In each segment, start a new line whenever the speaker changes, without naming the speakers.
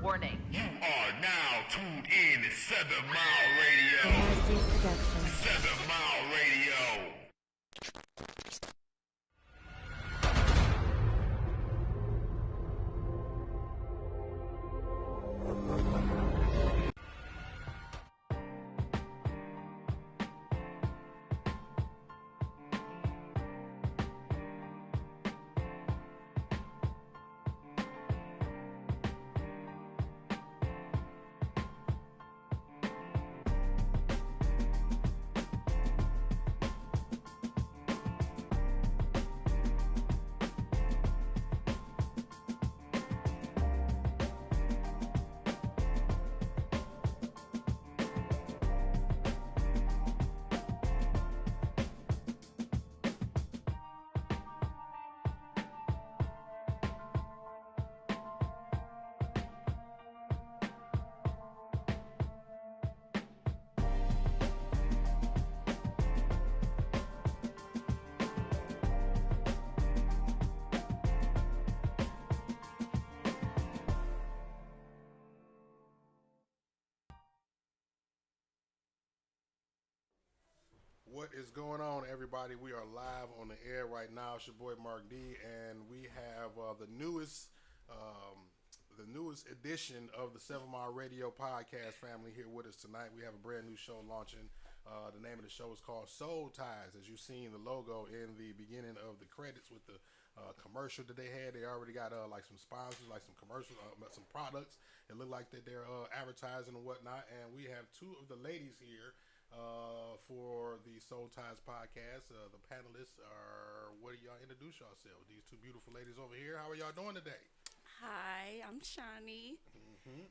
Warning.
You are now tuned in to 7 Mile Radio.
Production.
7 Mile Radio.
What is going on, everybody? We are live on the air right now. It's your boy Mark D, and we have the newest edition of the 7 Mile Radio podcast family here with us tonight. We have a brand new show launching. The name of the show is called Soul Ties. As you've seen the logo in the beginning of the credits with the commercial that they had, they already got like some sponsors, like some commercials, some products. It looked like that they're advertising and whatnot. And we have two of the ladies here for the Soul Ties podcast. The panelists are, what do y'all introduce yourselves? These two beautiful ladies over here. How are y'all doing today?
Hi, I'm Shawnnie,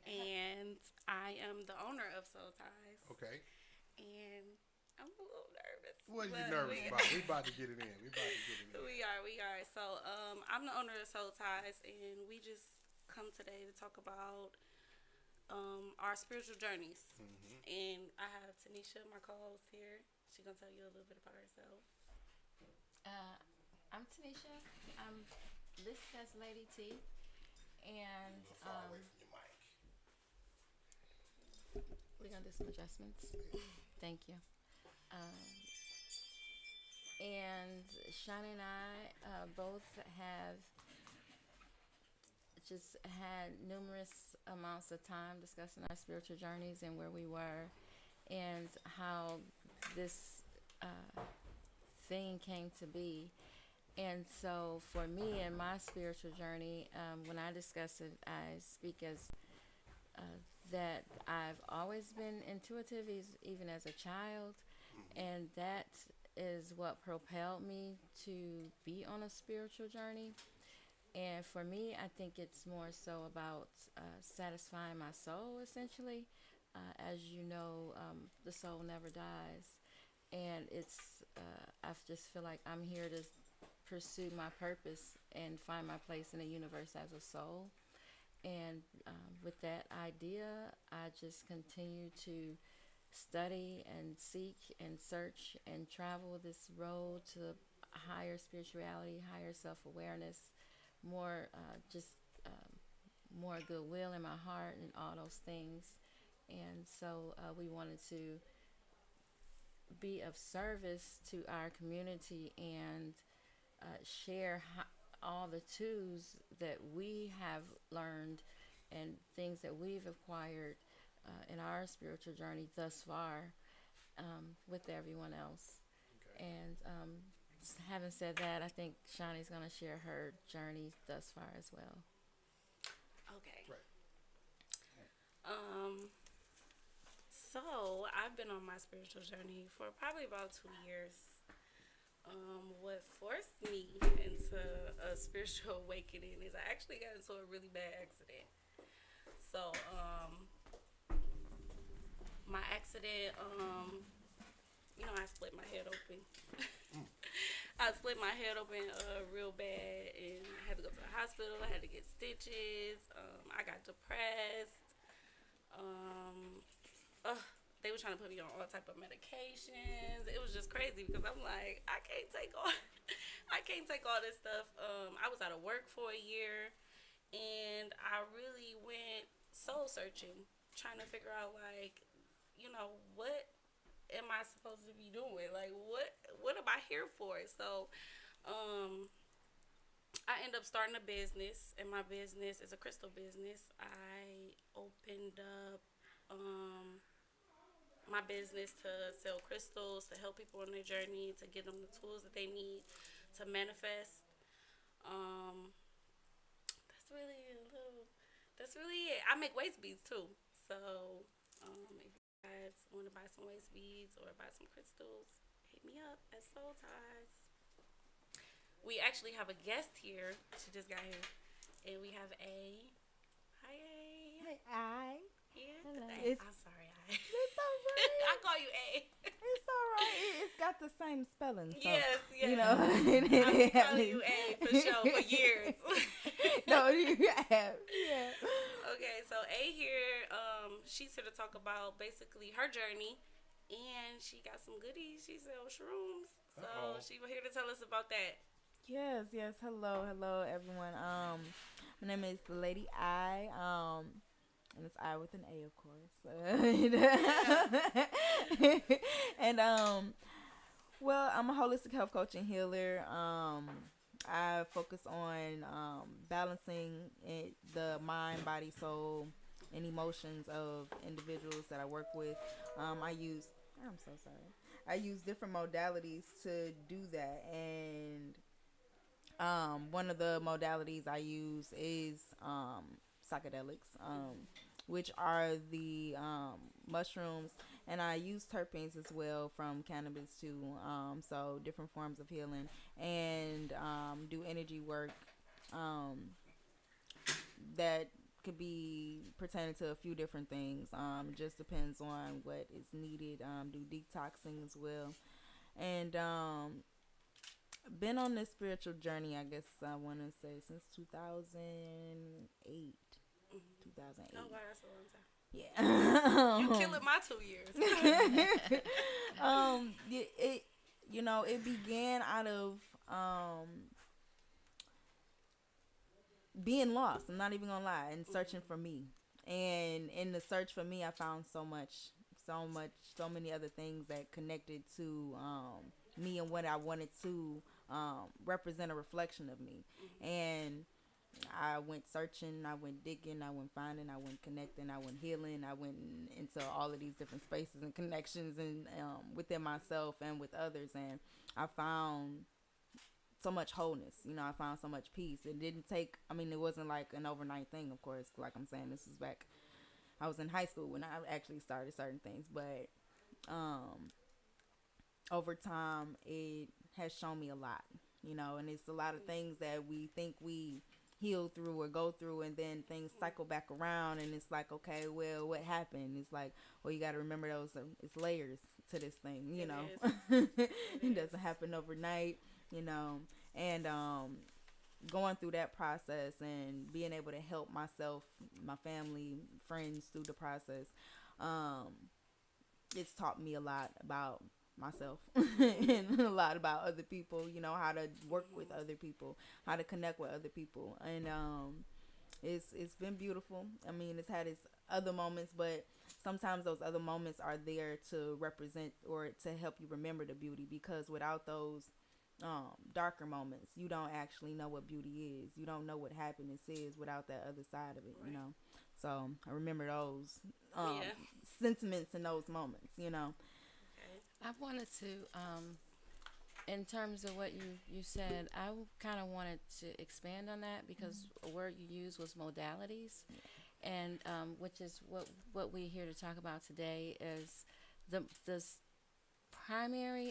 and I am the owner of Soul Ties.
Okay.
And I'm a little nervous.
What are you nervous about? We about to get it in.
We are. So, I'm the owner of Soul Ties, and we just come today to talk about our spiritual journeys. And I have Tanisha, my co-host here. She's going to tell you a little bit about herself.
I'm Tanisha. I'm listed as Lady T. And
Far away from your mic.
we're going to do some adjustments. Thank you. And Shawnnie and I both have just had numerous amounts of time discussing our spiritual journeys and where we were and how this thing came to be. And so for me and my spiritual journey, when I discuss it, I speak as that I've always been intuitive, even as a child, and that is what propelled me to be on a spiritual journey. And for me, I think it's more so about satisfying my soul, essentially. As you know, the soul never dies. And it's, I just feel like I'm here to pursue my purpose and find my place in the universe as a soul. And with that idea, I just continue to study and seek and search and travel this road to higher spirituality, higher self-awareness, more more goodwill in my heart and all those things. And so we wanted to be of service to our community and share all the tools that we have learned and things that we've acquired in our spiritual journey thus far with everyone else.
Okay.
And having said that, I think Shawnie's going to share her journey thus far as well.
Okay.
Right.
So I've been on my spiritual journey for probably about 2 years. What forced me into a spiritual awakening is I actually got into a really bad accident. So, my accident, I split my head open. I split my head open real bad, and I had to go to the hospital. I had to get stitches. I got depressed. They were trying to put me on all type of medications. It was just crazy because I'm like, I can't take all this stuff. I was out of work for a year, and I really went soul searching, trying to figure out like, what am I supposed to be doing? Like, what am I here for? So, um, I ended up starting a business, and my business is a crystal business. I opened up my business to sell crystals, to help people on their journey, to give them the tools that they need to manifest. Um, that's really a little. That's really it. I make waist beads too. So, if you guys want to buy some waist beads or buy some crystals, hit me up at Soul Ties. We actually have a guest here. She just got here, and we have A. Hi, A.
Hey, I.
Yeah.
Hello.
I'm sorry, I.
It's all right.
I call you A.
It's all right. It's got the same spelling. So,
Yes, yes.
You know.
I've been calling you A for sure for years.
No, you have. Yeah.
Okay, so A here, she's here to talk about basically her journey, and she got some goodies. She sells shrooms, so
Uh-oh.
she was here to tell us about that.
Yes, yes. Hello, everyone. My name is the Lady I. And it's I with an A, of course. And well, I'm a holistic health coach and healer. I focus on balancing the mind, body, soul, and emotions of individuals that I work with. I'm so sorry. I use different modalities to do that, and one of the modalities I use is psychedelics, which are the mushrooms, and I use terpenes as well from cannabis too. So different forms of healing, and do energy work that could be pertaining to a few different things. Just depends on what is needed. Do detoxing as well, and been on this spiritual journey, I guess I want to say, since 2008. 2008.
Oh wow, that's a long time.
Yeah.
You killing my 2 years.
It began out of being lost. I'm not even gonna lie, and searching for me. And in the search for me, I found so many other things that connected to me and what I wanted to represent a reflection of me. And I went searching, I went digging, I went finding, I went connecting, I went healing, I went into all of these different spaces and connections, and within myself and with others, and I found so much wholeness. I found so much peace. It didn't take, it wasn't like an overnight thing, of course. Like I'm saying, this was back, I was in high school when I actually started certain things, but over time it has shown me a lot, and it's a lot of things that we think we heal through or go through, and then things cycle back around, and it's like, okay, well, what happened? It's like, well, you got to remember those, it's layers to this thing, It doesn't happen overnight, and going through that process and being able to help myself, my family, friends through the process, it's taught me a lot about myself and a lot about other people, how to work with other people, how to connect with other people, and it's been beautiful. It's had its other moments, but sometimes those other moments are there to represent or to help you remember the beauty, because without those darker moments, you don't actually know what beauty is. You don't know what happiness is without that other side of it,
Right.
So I remember those
Yeah.
sentiments in those moments,
Okay.
I wanted to, in terms of what you said, I kind of wanted to expand on that, because a word you used was modalities, and which is what we're here to talk about today is the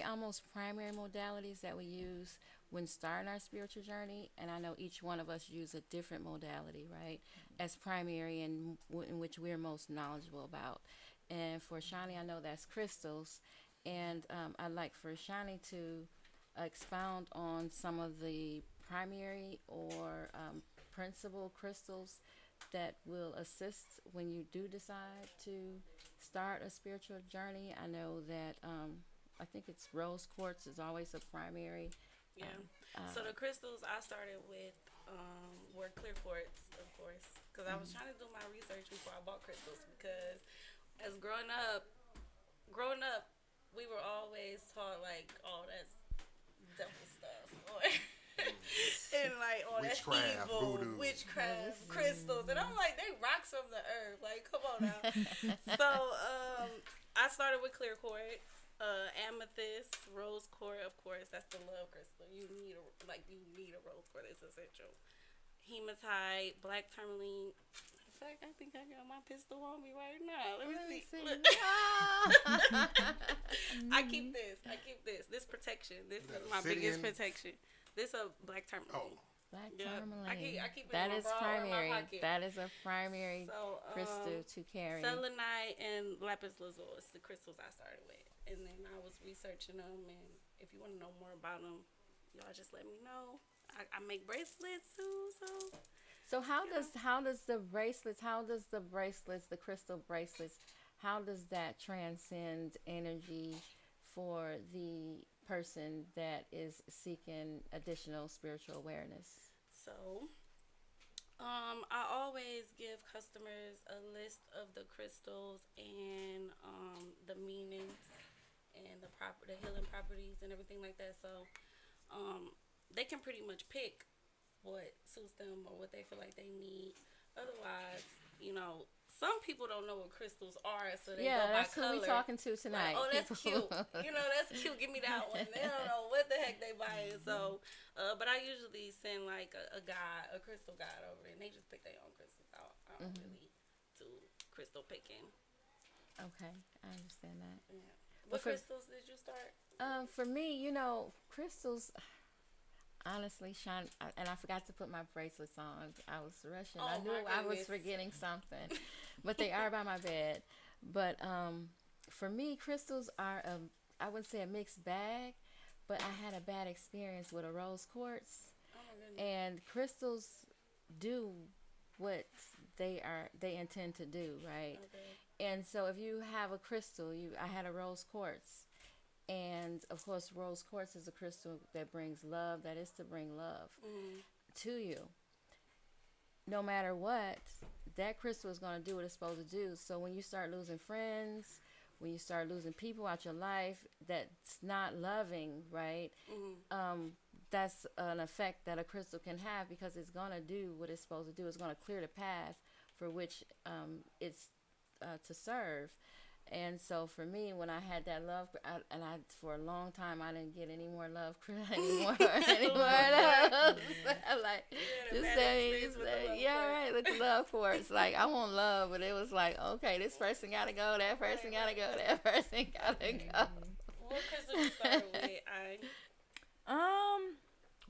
almost primary modalities that we use when starting our spiritual journey. And I know each one of us use a different modality, right, as primary, and in which we're most knowledgeable about. And for Shawnnie, I know that's crystals. And I'd like for Shawnnie to expound on some of the primary or principal crystals that will assist when you do decide to start a spiritual journey. I know that I think it's rose quartz is always a primary.
Yeah. So the crystals I started with were clear quartz, of course, because I was trying to do my research before I bought crystals. Because as growing up, we were always taught like, oh, that's devil stuff, or and like, oh, that's
Witchcraft,
evil,
voodoo.
witchcraft, crystals, and I'm like, they rocks from the earth. Like, come on now. So I started with clear quartz, amethyst, rose quartz. Of course, that's the love crystal. You need a rose quartz. It's essential. Hematite, black tourmaline. In fact, I think I got my pistol on me right now. Let me see. Look. I keep this. This protection. This is my biggest protection. This a black tourmaline.
Oh.
Black
Yep.
tourmaline.
I keep it
That
in my
is
bra or in my
primary.
pocket.
That is a primary
So,
crystal to carry.
selenite and lapis lazuli is the crystals I started with, and then I was researching them. And if you want to know more about them, y'all just let me know. I make bracelets too,
So how does the bracelets, the crystal bracelets, how does that transcend energy for the person that is seeking additional spiritual awareness?
So, I always give customers a list of the crystals and the meanings and the healing properties and everything like that. So, they can pretty much pick what suits them or what they feel like they need. Otherwise, some people don't know what crystals are, so they go by
that's who
color.
we talking to tonight.
Like, oh, that's cute. That's cute. Give me that one. They don't know what the heck they buying. So, but I usually send like a guide, a crystal guide over, and they just pick their own crystals out. I don't really do crystal picking.
Okay, I understand that.
Yeah. What crystals did you start?
For me, crystals. Honestly, Sean, and I forgot to put my bracelets on. I was rushing.
Oh,
I knew I was forgetting something, but they are by my bed. But for me, crystals are I wouldn't say a mixed bag, but I had a bad experience with a rose quartz.
Oh my goodness.
And crystals do what they intend to do, right?
Okay.
And so if you have a crystal, I had a rose quartz. And of course, rose quartz is a crystal that brings love. That is to bring love to you. No matter what, that crystal is going to do what it's supposed to do. So when you start losing friends, when you start losing people out your life that's not loving, right? That's an effect that a crystal can have, because it's going to do what it's supposed to do. It's going to clear the path for which it's to serve. And so for me, when I had that love, for a long time I didn't get any more love anymore. Love. Like, with the love quartz. Like, I want love, but it was like, okay, this person gotta go, that person gotta go, that person gotta go.
What crystal you started with?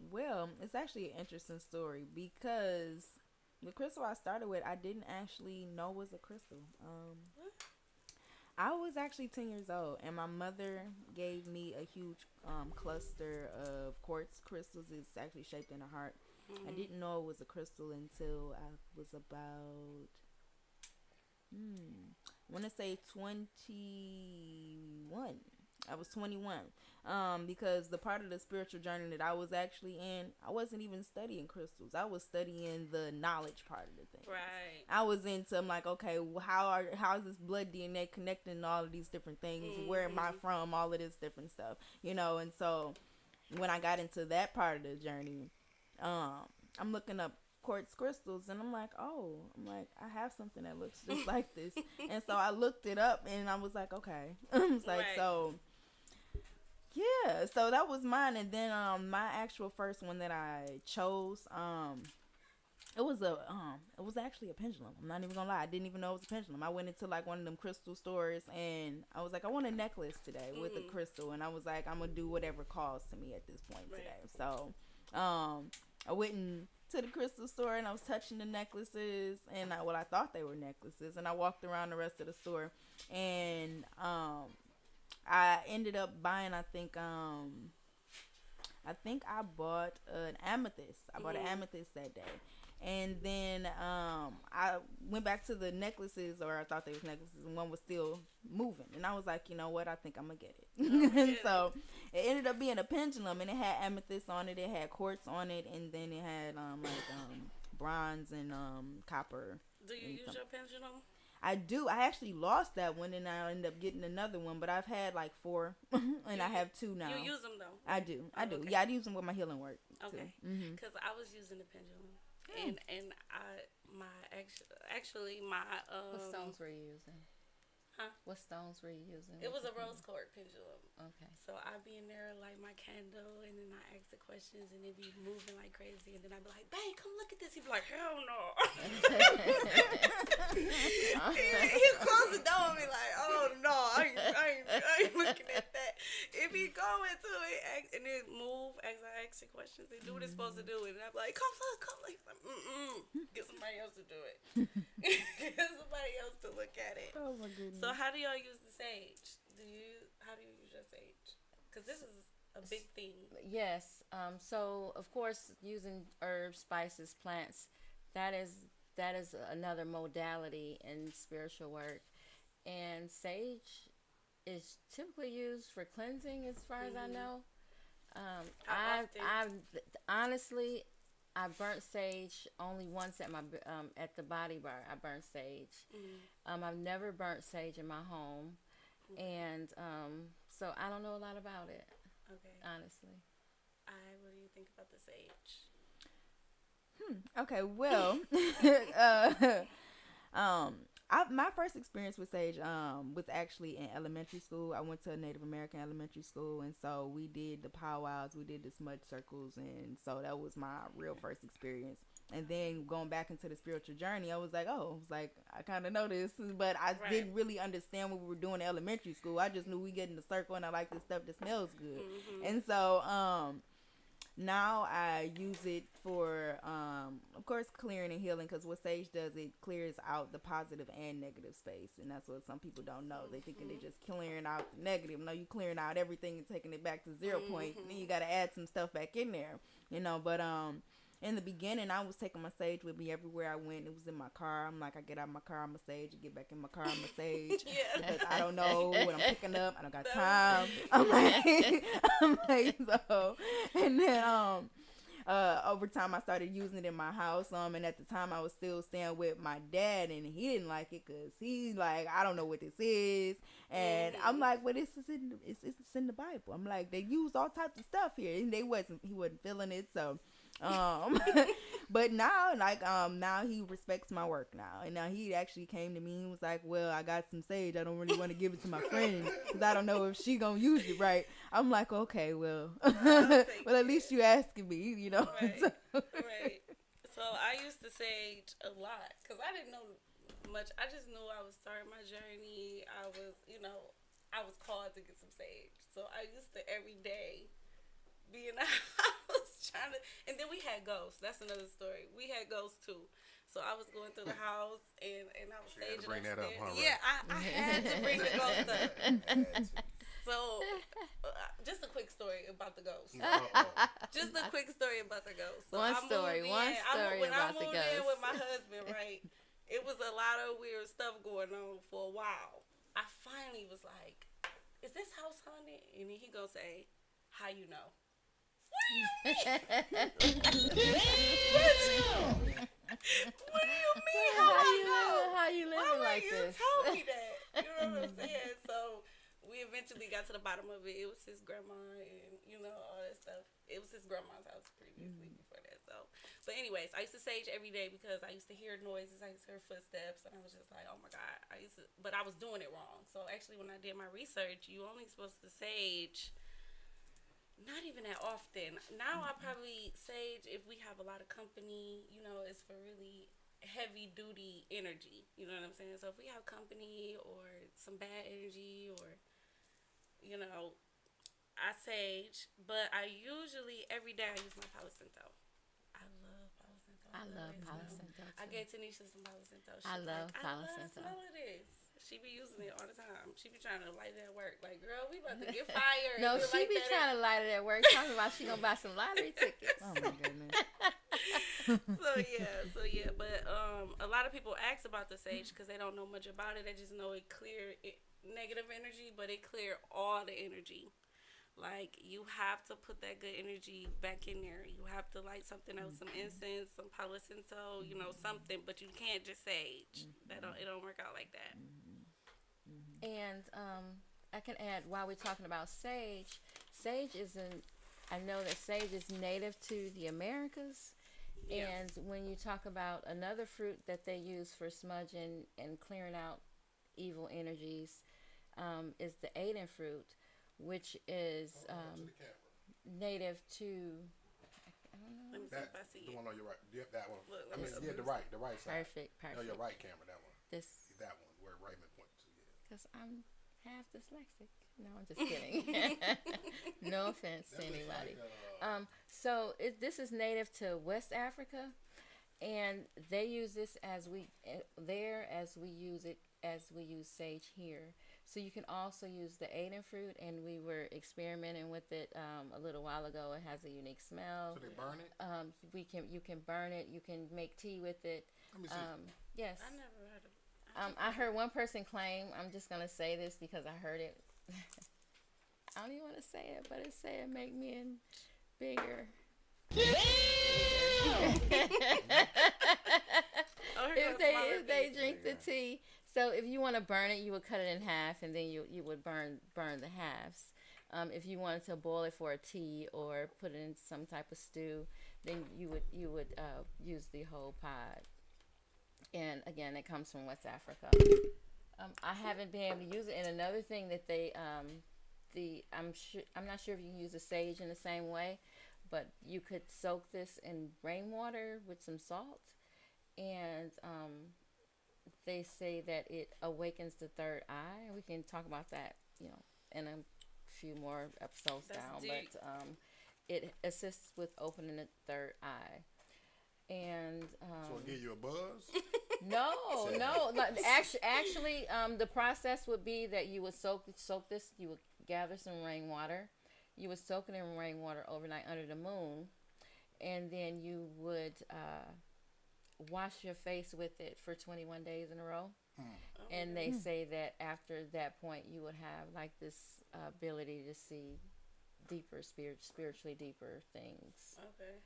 Well, it's actually an interesting story, because the crystal I started with, I didn't actually know was a crystal. I was actually 10 years old, and my mother gave me a huge cluster of quartz crystals. It's actually shaped in a heart. I didn't know it was a crystal until I was about, I want to say 21. I was 21. Because the part of the spiritual journey that I was actually in, I wasn't even studying crystals. I was studying the knowledge part of the thing.
Right.
I was into, I'm like, okay, well, how is this blood DNA connecting all of these different things? Where am I from? All of this different stuff, and so when I got into that part of the journey, I'm looking up quartz crystals, and I'm like, I have something that looks just like this. And so I looked it up, and I was like, okay. It's like, right. So yeah, so that was mine. And then my actual first one that I chose, it was actually a pendulum. I'm not even gonna lie, I didn't even know it was a pendulum. I went into like one of them crystal stores, and I was like, I want a necklace today with a crystal, and I was like, I'm gonna do whatever calls to me at this point today. So I went to the crystal store, and I was touching the necklaces, and I thought they were necklaces, and I walked around the rest of the store, and I ended up buying, I think I bought an amethyst. I bought an amethyst that day. And then I went back to the necklaces, or I thought they was necklaces, and one was still moving. And I was like, you know what? I think I'm gonna get it. And so it ended up being a pendulum, and it had amethyst on it, it had quartz on it, and then it had bronze and copper.
Do you use your pendulum?
I do. I actually lost that one, and I ended up getting another one. But I've had like 4, and I have 2 now.
You use them though?
I do. I do.
Okay.
Yeah, I use them with my healing work.
Okay. Because I was using the pendulum, and my
What stones were you using?
Huh?
What stones were you using?
It was a rose quartz pendulum.
Okay.
So I'd be in there light my candle, and then I ask the questions, and it'd be moving like crazy, and then I'd be like, "Babe, come look at this." He'd be like, "Hell no." He'd close the door and be like, "Oh no, I ain't looking at that." If he go into it and then move as I ask the questions, and do what it's supposed to do, and I'm like, "Come look." He's like, "Get somebody else to do it." Get somebody else to look at it.
Oh my goodness.
So how do y'all use the sage? How do you use your sage? Because this is a big thing.
Yes. So of course, using herbs, spices, plants, that is another modality in spiritual work. And sage is typically used for cleansing, as far as I know. I honestly, I burnt sage only once at my at the body bar. I burnt sage. I've never burnt sage in my home, and so I don't know a lot about it.
Okay.
Honestly.
What do you think about the sage?
Okay, well, my first experience with sage was actually in elementary school. I went to a Native American elementary school, and so we did the powwows, we did the smudge circles, and so that was my real first experience. And then going back into the spiritual journey, I was like, I kind of know this, but I didn't really understand what we were doing in elementary school. I just knew we get in the circle, and I like this stuff that smells good. And so now I use it for, of course, clearing and healing, because what sage does, it clears out the positive and negative space, and that's what some people don't know. They thinking they're just clearing out the negative. No, you clearing out everything and taking it back to 0 point. Then you got to add some stuff back in there, but in the beginning, I was taking my sage with me everywhere I went. It was in my car. I'm like, I get out of my car, I'm a sage. I get back in my car, I'm a sage. Because I don't know what I'm picking up. I don't got time. I'm like, so. And then over time, I started using it in my house. And at the time, I was still staying with my dad, and he didn't like it because he's like, I don't know what this is. And I'm like, well, it's in the Bible. I'm like, they use all types of stuff here, and he wasn't feeling it. So. But now, now he respects my work now, and now he actually came to me and was like, well, I got some sage, I don't really want to give it to my friend because I don't know if she gonna use it right. I'm like, okay, well, well, at least you asking me,
Right. Right. So I used to sage a lot because I didn't know much. I just knew I was starting my journey. I was called to get some sage, so I used to every day be in the house trying to, and then we had ghosts. That's another story. We had ghosts too. So I was going through the house and I was saging
bring that
upstairs.
up, huh,
Yeah, I had to bring the ghost up. So just a quick story about the ghost. Just a quick story about the ghost. So
One story
when
about
I
the
moved in
ghost.
with my husband, right, it was a lot of weird stuff going on for a while. I finally was like, is this house haunted? And then he gonna say, how you know? What do you mean? What do you mean?
How you living like
you
this?
told me that. You know what I'm saying? So we eventually got to the bottom of it. It was his grandma and all that stuff. It was his grandma's house previously before that. So, but anyways, I used to sage every day because I used to hear noises. I used to hear footsteps, and I was just like, oh my God. But I was doing it wrong. So actually, when I did my research, you only supposed to sage. Not even that often. Now I probably sage if we have a lot of company, it's for really heavy duty energy. You know what I'm saying? So if we have company or some bad energy or, I sage. But I usually, every day I use my Palo Santo. I love Palo Santo.
I love Palo Santo too.
I gave Tanisha some Palo Santo.
I love Palo
I
Santo.
smell of this. She be using it all the time. She be trying to light it at work. Like, girl, we about to get fired.
No, she be trying to light it at work, talking about she gonna buy some lottery tickets.
Oh my goodness.
So yeah, but a lot of people ask about the sage because they don't know much about it. They just know it clear negative energy, but it clear all the energy. Like, you have to put that good energy back in there. You have to light something else, some incense, some palo santo, something. But you can't just sage. It don't work out like that.
And I can add, while we're talking about sage, sage isn't. I know that sage is native to the Americas.
Yeah.
And when you talk about another fruit that they use for smudging and clearing out evil energies, is the Aden fruit, which is
To the camera.
native to. I don't know.
Let me see if I see
The
it.
one on your right. Yeah, that one.
Look,
I mean,
let me
yeah,
see.
the right side.
Perfect.
No, your right camera, that one.
This,
That one, where Raymond pointed to. Yeah.
because I'm half dyslexic. No, I'm just kidding. No offense to anybody. So this is native to West Africa, and they use this as we use it as we use sage here. So you can also use the Aden fruit, and we were experimenting with it a little while ago. It has a unique smell.
So they burn it?
You can burn it. You can make tea with it.
Let me see.
Yes.
I never heard of it.
I heard one person claim. I'm just gonna say this because I heard it. I don't even want to say it, but it said make men bigger.
Oh,
If they drink the tea. So if you want to burn it, you would cut it in half, and then you would burn the halves. If you wanted to boil it for a tea or put it in some type of stew, then you would use the whole pod. And again, it comes from West Africa. I haven't been able to use it. And another thing that I'm not sure if you can use the sage in the same way, but you could soak this in rainwater with some salt, and they say that it awakens the third eye. We can talk about that, in a few more episodes down.
Deep.
But it assists with opening the third eye. And
So it give you a buzz?
no. Like, actually, the process would be that you would soak this. You would gather some rainwater. You would soak it in rainwater overnight under the moon, and then you would wash your face with it for 21 days in a row. And they say that after that point, you would have like this ability to see deeper, spiritually deeper things.
Okay.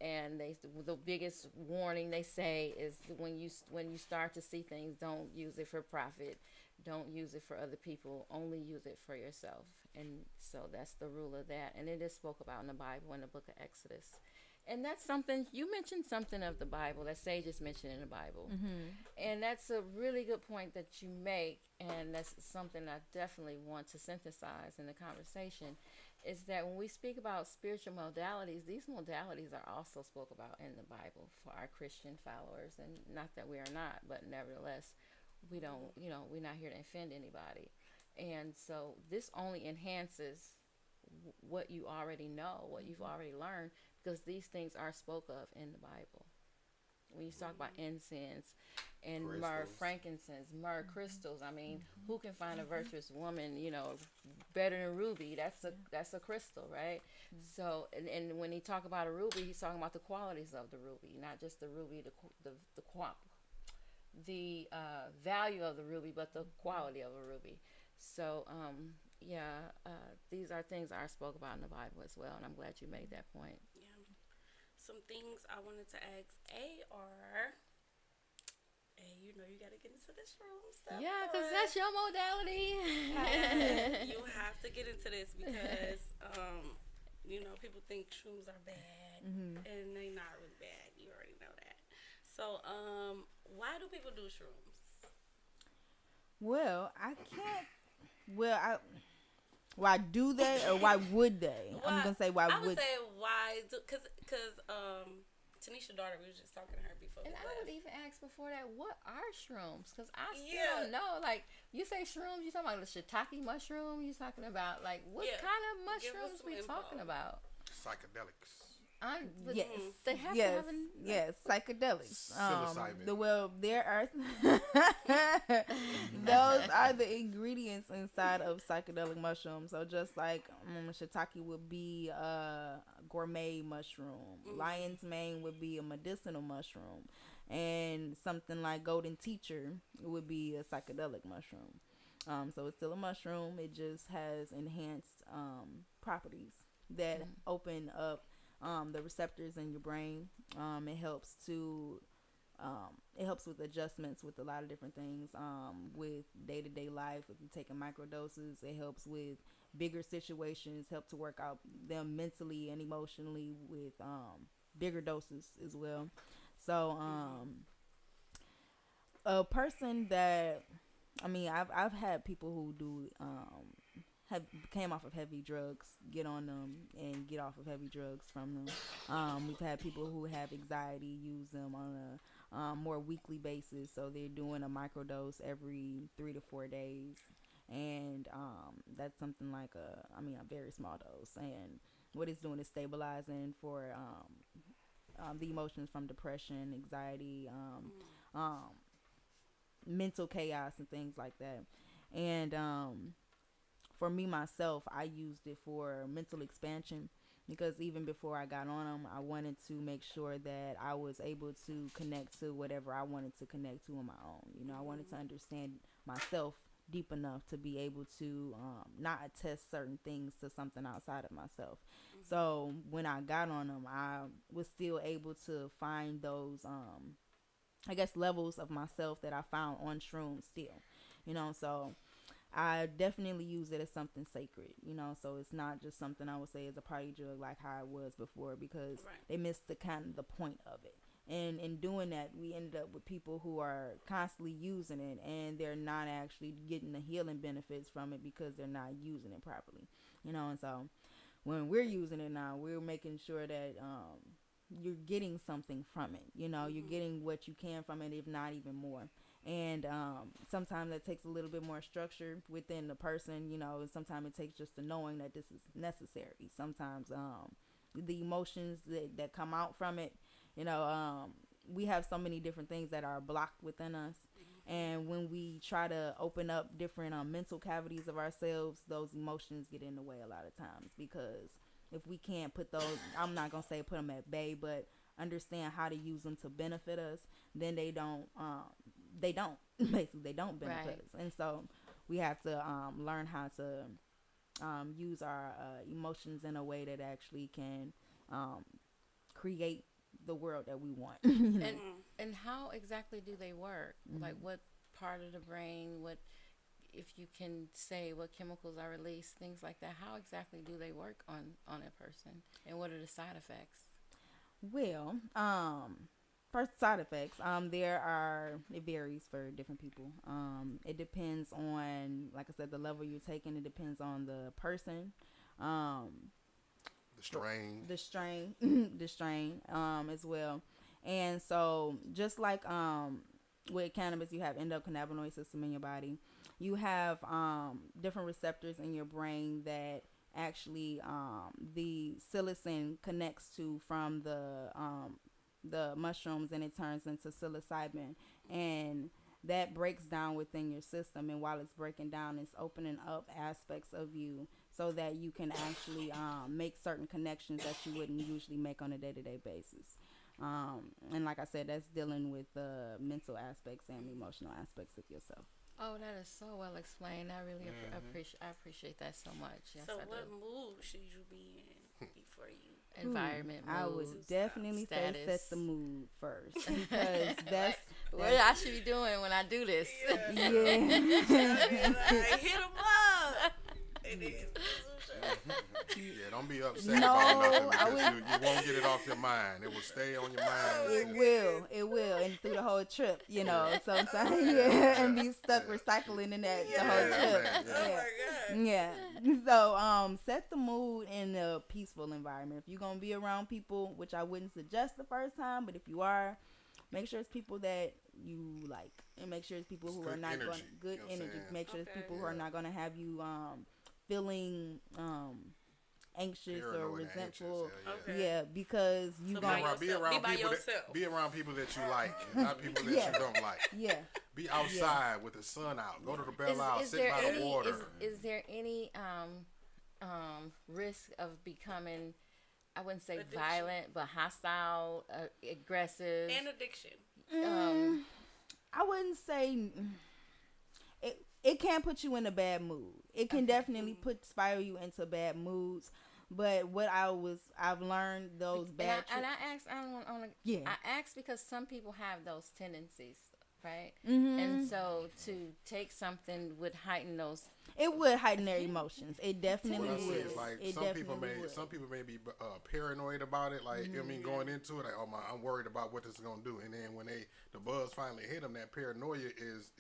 And the biggest warning they say is when you start to see things, don't use it for profit, don't use it for other people, only use it for yourself. And so that's the rule of that, and it is spoke about in the Bible in the book of Exodus. And that's something you mentioned, something of the Bible that sages mentioned in the Bible. And that's a really good point that you make, and that's something I definitely want to synthesize in the conversation, is that when we speak about spiritual modalities, these modalities are also spoke about in the Bible for our Christian followers. And not that we are not, but nevertheless, we don't, we're not here to offend anybody. And so this only enhances what you already know, what you've already learned, because these things are spoke of in the Bible. When you talk about incense and myrrh, frankincense, myrrh, crystals, I mean, who can find a virtuous woman, better than ruby? That's a crystal, right? So, and when he talk about a ruby, he's talking about the qualities of the ruby, not just the ruby, the value of the ruby, but the quality of a ruby. So, these are things that are spoke about in the Bible as well, and I'm glad you made that point.
Yeah. Some things I wanted to ask are, you got to get into this room stuff.
Yeah, because that's your modality.
You have to get into this because, people think shrooms are bad, and they're not really bad. You already know that. So, why do people do shrooms?
Well, I can't. Why do they, or why would they? I'm gonna say why
I would
would.
say why, because Tanisha's daughter, we was just talking to her before.
And
we
I would
left.
even ask before that, what are shrooms? Because I still don't know. Like, you say shrooms, you talking about the shiitake mushroom? You talking about, like, what
Yeah.
kind of
Give us
mushrooms
some
we
info.
talking about?
Psychedelics.
But
Yes.
they have
Yes,
to have an,
yes, psychedelics.
Psilocybin.
There are those are the ingredients inside of psychedelic mushrooms. So just like shiitake would be a gourmet mushroom, lion's mane would be a medicinal mushroom, and something like golden teacher would be a psychedelic mushroom. So it's still a mushroom. It just has enhanced properties that open up the receptors in your brain. It helps to it helps with adjustments with a lot of different things with day-to-day life. If you're taking microdoses, it helps with bigger situations, help to work out them mentally and emotionally with bigger doses as well. So a person that I've had people who do have came off of heavy drugs, get on them and get off of heavy drugs from them. We've had people who have anxiety use them on a more weekly basis, so they're doing a microdose every 3 to 4 days, and that's something like a very small dose. And what it's doing is stabilizing for the emotions from depression, anxiety, mental chaos, and things like that. And for me myself, I used it for mental expansion, because even before I got on them, I wanted to make sure that I was able to connect to whatever I wanted to connect to on my own. I wanted to understand myself deep enough to be able to not attest certain things to something outside of myself. So when I got on them, I was still able to find those levels of myself that I found on shrooms still. So I definitely use it as something sacred, so it's not just something I would say is a party drug like how it was before, because they missed the point of it. And in doing that, we ended up with people who are constantly using it, and they're not actually getting the healing benefits from it because they're not using it properly, and so when we're using it now, we're making sure that you're getting something from it. You're getting what you can from it, if not even more. And sometimes that takes a little bit more structure within the person, and sometimes it takes just the knowing that this is necessary. Sometimes the emotions that come out from it, we have so many different things that are blocked within us. And when we try to open up different mental cavities of ourselves, those emotions get in the way a lot of times, because if we can't put those, I'm not going to say put them at bay, but understand how to use them to benefit us, then they don't basically they don't benefit us. And so we have to learn how to use our emotions in a way that actually can create the world that we want.
And how exactly do they work? Like what part of the brain, what, if you can say what chemicals are released, things like that, how exactly do they work on a person, and what are the side effects?
Well, first, side effects. It varies for different people. It depends on, like I said, the level you're taking. It depends on the person. The strain, as well. And so, just like with cannabis, you have endocannabinoid system in your body. You have different receptors in your brain that actually the psilocin connects to from the mushrooms, and it turns into psilocybin, and that breaks down within your system. And while it's breaking down, it's opening up aspects of you so that you can actually make certain connections that you wouldn't usually make on a day-to-day basis. And like I said, that's dealing with the mental aspects and emotional aspects of yourself.
Oh, that is so well explained. I really appreciate that so much. Yes,
So
I
what
do.
mood should you be in before you?
Environment, mood,
I would definitely
status.
say set the mood first, because that's
what I should be doing when I do this.
yeah.
Like, hit 'em up. And then,
Yeah, don't be upset
No,
about nothing,
I
because you won't get it off your mind. It will stay on your mind.
It will, and through the whole trip, sometimes, and be stuck recycling in that the whole trip.
oh my God.
Yeah. So, set the mood in a peaceful environment. If you're gonna be around people, which I wouldn't suggest the first time, but if you are, make sure it's people that you like, and make sure it's people who are not going good
You know what I'm
energy.
saying?
Make sure it's people who are not gonna have you feeling anxious or
Paranoid and
resentful.
anxious,
Okay.
Yeah, because you
So
gonna
Be
yourself.
around
Be by
people
yourself.
be around people that you like, and not people that
Yeah.
you don't like.
yeah.
Be outside with the sun out. Go to the Belle Isle,
Is
sit
there
by
any
the water.
is there any risk of becoming, I wouldn't say
Addiction.
violent, but hostile, aggressive?
And addiction.
I wouldn't say it can put you in a bad mood. It can definitely spiral you into bad moods. But what I've learned those bad
and I asked, I don't want to.
Yeah.
I asked because some people have those tendencies, right?
Mm-hmm.
And so to take something would heighten those.
it would heighten their emotions. It definitely
What I see
would.
is like
It
some people
definitely would.
may be paranoid about it. Like I mean, going into it, like I'm worried about what this is gonna do. And then when the buzz finally hit them, that paranoia is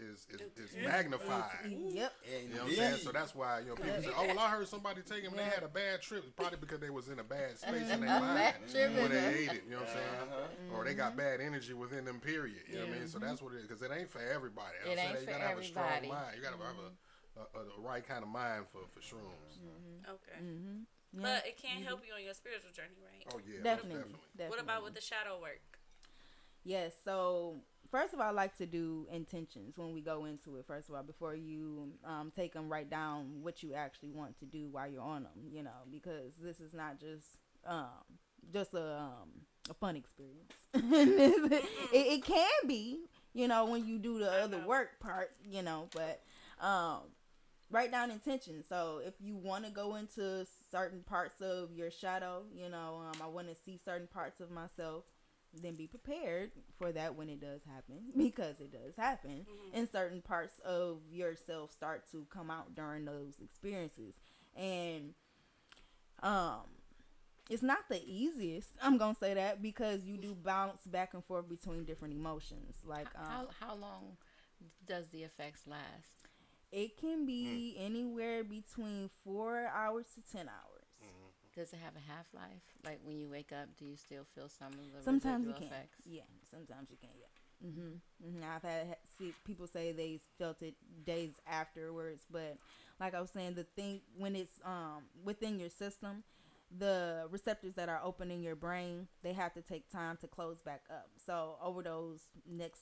magnified.
Yep.
You know what I'm saying? So that's why people say, "Oh well, I heard somebody take them and they had a bad trip." It's probably because they was in a bad space in their mind
Bad trip
when
is
they
a-
ate it. You know what I'm saying? Or they got bad energy within them. Period. You know what I mean? So that's what it is. Because it ain't for everybody.
It ain't
You
for
gotta have a strong
everybody.
mind. You gotta have a right kind of mind for shrooms.
Okay.
Yeah.
But it can help you on your spiritual journey, right?
Oh yeah,
Definitely.
What about with the shadow work?
Yes. So first of all, I like to do intentions when we go into it. First of all, before you take them, write down what you actually want to do while you're on them. Because this is not just a fun experience. it can be, when you do the other work part, but write down intentions. So if you want to go into certain parts of your shadow, I want to see certain parts of myself, then be prepared for that when it does happen, because it does happen. And certain parts of yourself start to come out during those experiences. And it's not the easiest, I'm gonna say that, because you do bounce back and forth between different emotions. Like
how long does the effects last?
it can be anywhere between 4 hours to 10 hours.
Does it have a half-life? Like when you wake up, do you still feel some of the
Sometimes you
residual
can.
effects?
Yeah, sometimes you can. Yeah. I've see people say they felt it days afterwards, but like I was saying, the thing when it's within your system, the receptors that are open in your brain, they have to take time to close back up. So over those next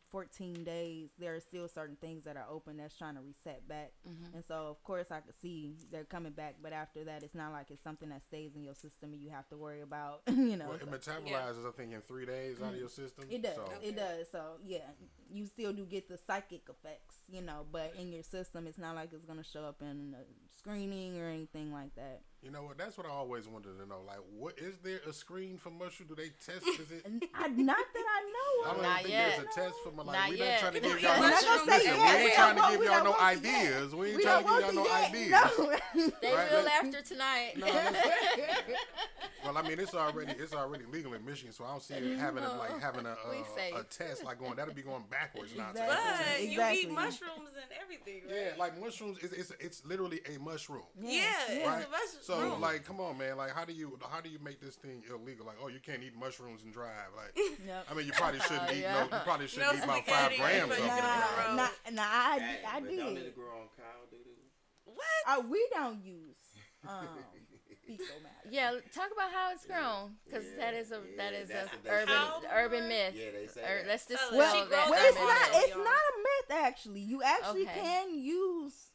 14 days, there are still certain things that are open that's trying to reset back. And so of course I could see they're coming back, but after that, it's not like it's something that stays in your system and you have to worry about.
Well, it metabolizes, I think, in 3 days out of your system.
It does.
So.
It does. So yeah, you still do get the psychic effects, but in your system, it's not like it's gonna show up in a screening or anything like that.
You know what? That's what I always wanted to know. Like, what is there a screen for mushroom? Do they test? Is it?
Not that I know
I
of.
don't
Not
think
yet.
there's a test for my. Like,
Not
we
yet.
not trying to give
Yeah,
y'all no.
I'm not gonna say
Listen,
yeah.
we ain't
We
trying to
don't
give
want-
y'all
we
no
don't want you
ideas. We ain't
We
trying
don't
to give y'all
want
no
you
ideas.
yet. No.
They
Right,
will
let's-
after tonight.
No, well, I mean, it's already legal in Michigan, so I don't see it having
We safe.
a test like going. That'll be going backwards now.
Exactly.
But you
Exactly.
eat mushrooms and everything, right?
Yeah, like mushrooms. It's literally a mushroom.
Yeah, it's
Right.
a mushroom.
So like, come on, man. Like, how do you make this thing illegal? Like, oh, you can't eat mushrooms and drive. Like,
Yep.
I mean, you probably shouldn't eat.
Yeah.
You probably shouldn't
No
eat about
spaghetti
5 grams
before
of
you
it.
get on the road.
I
But don't
did.
it grow on cow doo-doo?
What?
We don't use fecal matter.
Yeah, talk about how it's grown, because
Yeah,
that is a
that's what they
urban
say.
myth.
Yeah, they say
Or,
that.
let's
So
dispel
she
that.
grows
Well,
that
it's
on
not.
it,
It's
y'all.
not a myth. Actually, you actually
Okay.
can use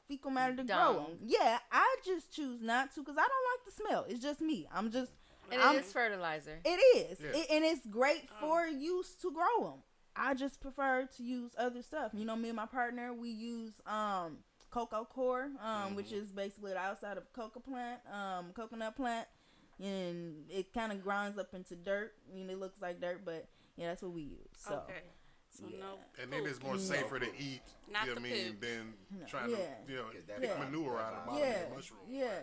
fecal matter to grow
Dung.
them. Yeah, I just choose not to because I don't like the smell. It's just me.
And
I'm-
it is fertilizer.
It is,
Yeah.
and it's great for use to grow them. I just prefer to use other stuff. Me and my partner, we use cocoa core, which is basically the outside of a coconut plant, and it kind of grinds up into dirt. It looks like dirt, but yeah, that's what we use. So.
Okay. So
Yeah.
no.
And then it's more
No.
safer to eat.
Not
you know
the
what I mean?
poop.
Than
No.
trying
Yeah.
to
that
pick
Yeah.
manure out of the bottom
Yeah,
of the mushroom.
yeah.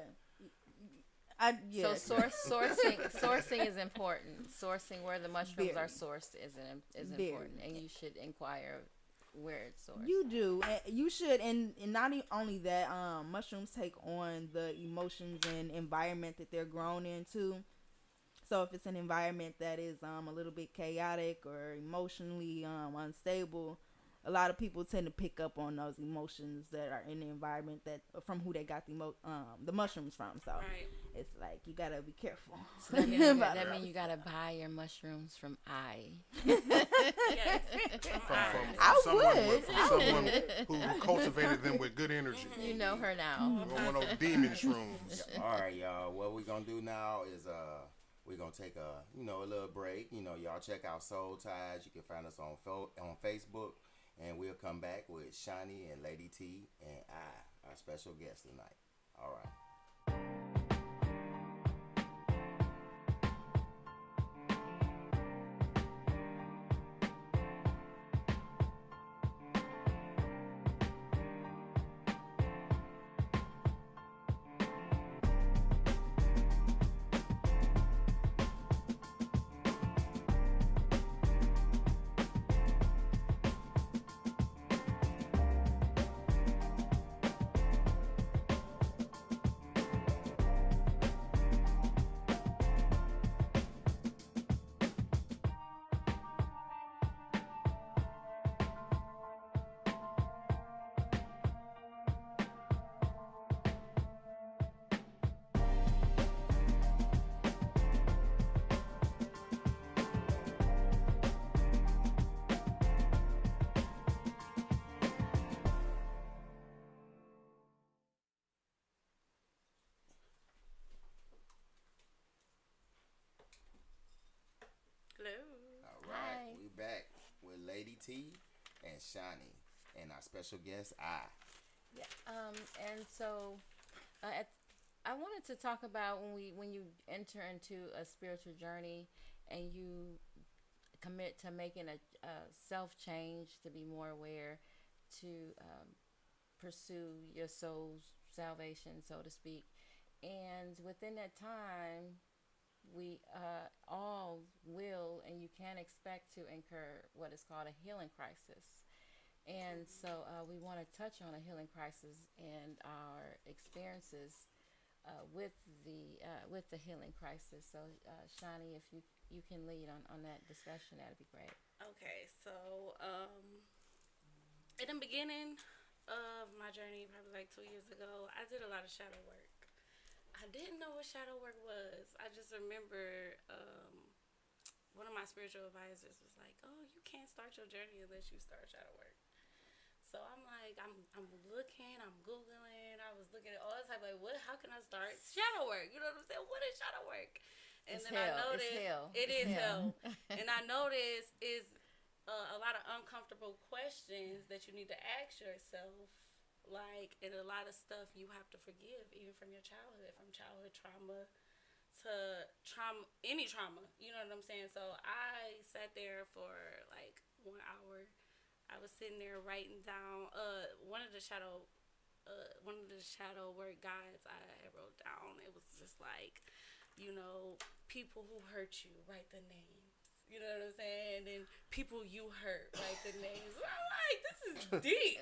So sourcing is important. Sourcing where the mushrooms
Very.
are sourced is
Very.
important, and you should inquire where it's sourced.
You do. You should, and not only that. Mushrooms take on the emotions and environment that they're grown into. So if it's an environment that is a little bit chaotic or emotionally unstable, a lot of people tend to pick up on those emotions that are in the environment that from who they got the mushrooms from. So
Right.
it's like you gotta be careful.
So that
About
means you gotta buy your mushrooms from I.
Yes.
I
someone,
would.
from
I
someone
would.
who cultivated them with good energy.
You know her now.
We don't want no demon shrooms.
All right, y'all. What we're gonna do now is we're gonna take a little break. Y'all check out Soul Ties. You can find us on Facebook, and we'll come back with Shawnnie and Lady T and our special guest tonight. All right.
Hello.
All right.
Hi.
We back with Lady T and Shawnnie and our special guest
Yeah. And so, I wanted to talk about when you enter into a spiritual journey and you commit to making a self change to be more aware, to pursue your soul's salvation, so to speak. And within that time, we all will and you can expect to incur what is called a healing crisis. And so we want to touch on a healing crisis and our experiences with the healing crisis. So Shawnnie, if you can lead on that discussion, that'd be great.
Okay, so in the beginning of my journey, probably like 2 years ago, I did a lot of shadow work. I didn't know what shadow work was. I just remember one of my spiritual advisors was like, "Oh, you can't start your journey unless you start shadow work." So I'm like, I'm looking, I'm Googling, I was looking at all this type like, what? How can I start shadow work? You know what I'm saying? What is shadow work? And
It's
then
hell.
I noticed
It's hell.
it
It's
is hell.
hell.
And I noticed is a lot of uncomfortable questions that you need to ask yourself. Like, and a lot of stuff you have to forgive, even from your childhood, from childhood trauma to any trauma. You know what I'm saying? So I sat there for like 1 hour. I was sitting there writing down one of the shadow work guides I had wrote down. It was just like, people who hurt you, write the names. You know what I'm saying? And then people you hurt, write the names. I'm like, this is deep.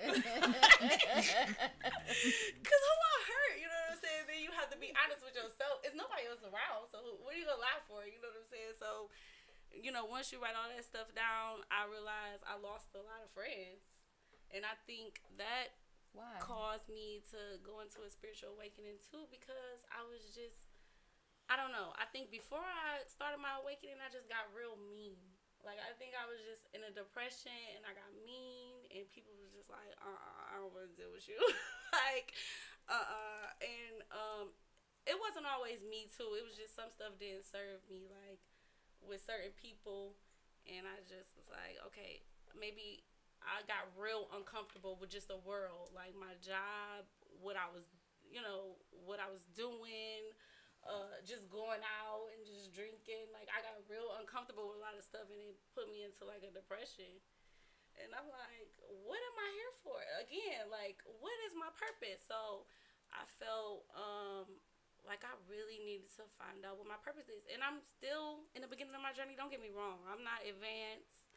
Because who I hurt, you know what I'm saying? Then you have to be honest with yourself. It's nobody else around, so what are you going to lie for? You know what I'm saying? So, once you write all that stuff down, I realized I lost a lot of friends. And I think that
Why?
caused me to go into a spiritual awakening too, because I was just, I don't know. I think before I started my awakening, I just got real mean. Like, I think I was just in a depression and I got mean and people was just like, I don't want to deal with you. Like, and it wasn't always me too. It was just some stuff didn't serve me, like, with certain people. And I just was like, okay, maybe I got real uncomfortable with just the world. Like, my job, what I was doing. Just going out and just drinking. Like, I got real uncomfortable with a lot of stuff and it put me into like a depression. And I'm like, what am I here for? Again, like, what is my purpose? So I felt like I really needed to find out what my purpose is. And I'm still in the beginning of my journey. Don't get me wrong. I'm not advanced.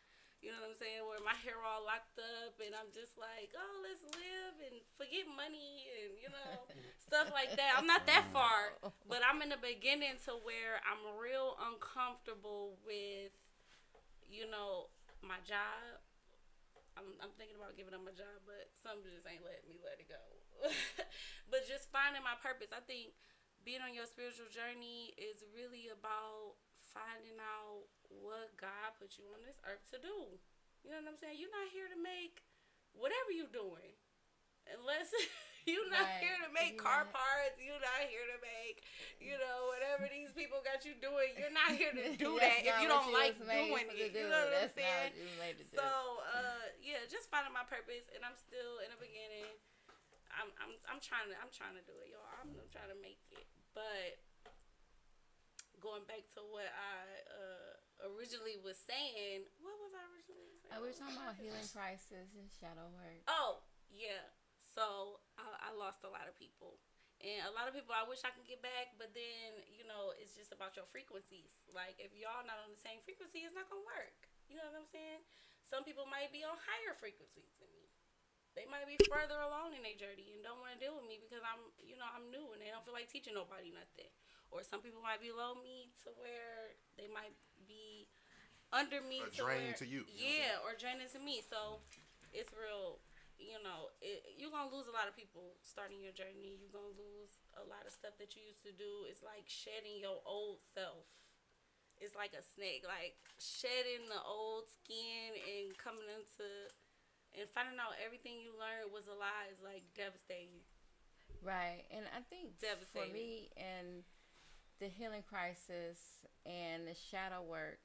You know what I'm saying? Where my hair all locked up and I'm just like, oh, let's live and forget money and, stuff like that. I'm not that far, but I'm in the beginning to where I'm real uncomfortable with, my job, I'm thinking about giving up my job, but some just ain't letting me let it go. But just finding my purpose. I think being on your spiritual journey is really about finding out what God put you on this earth to do. You know what I'm saying? You're not here to make whatever you're doing. Unless you're not
Right.
here to make
You're
car
not-
parts, you're not here to make, whatever these people got you doing. You're not here to do
That's
that if
not
you
what
don't
you
like
was made
doing
for to
it.
do.
You know what I'm
That's not
saying?
what you was made to do.
So, yeah, just finding my purpose, and I'm still in the beginning. I'm trying to do it, y'all. I'm trying to make it. But going back to what I originally was saying, what was I originally saying?
We were talking about healing crisis and shadow work.
Oh, yeah. So I lost a lot of people. And a lot of people I wish I could get back, but then, it's just about your frequencies. Like, if y'all not on the same frequency, it's not going to work. You know what I'm saying? Some people might be on higher frequencies than me. They might be further along in their journey and don't want to deal with me because I'm new and they don't feel like teaching nobody nothing. Or some people might be below me to where they might be under me
Or
to
draining
where,
to you.
Yeah, or draining to me. So it's real. You're going to lose a lot of people starting your journey. You're going to lose a lot of stuff that you used to do. It's like shedding your old self. It's like a snake, like shedding the old skin and coming into and finding out everything you learned was a lie is like devastating.
Right. And I think for
Devastating.
me and the healing crisis and the shadow work,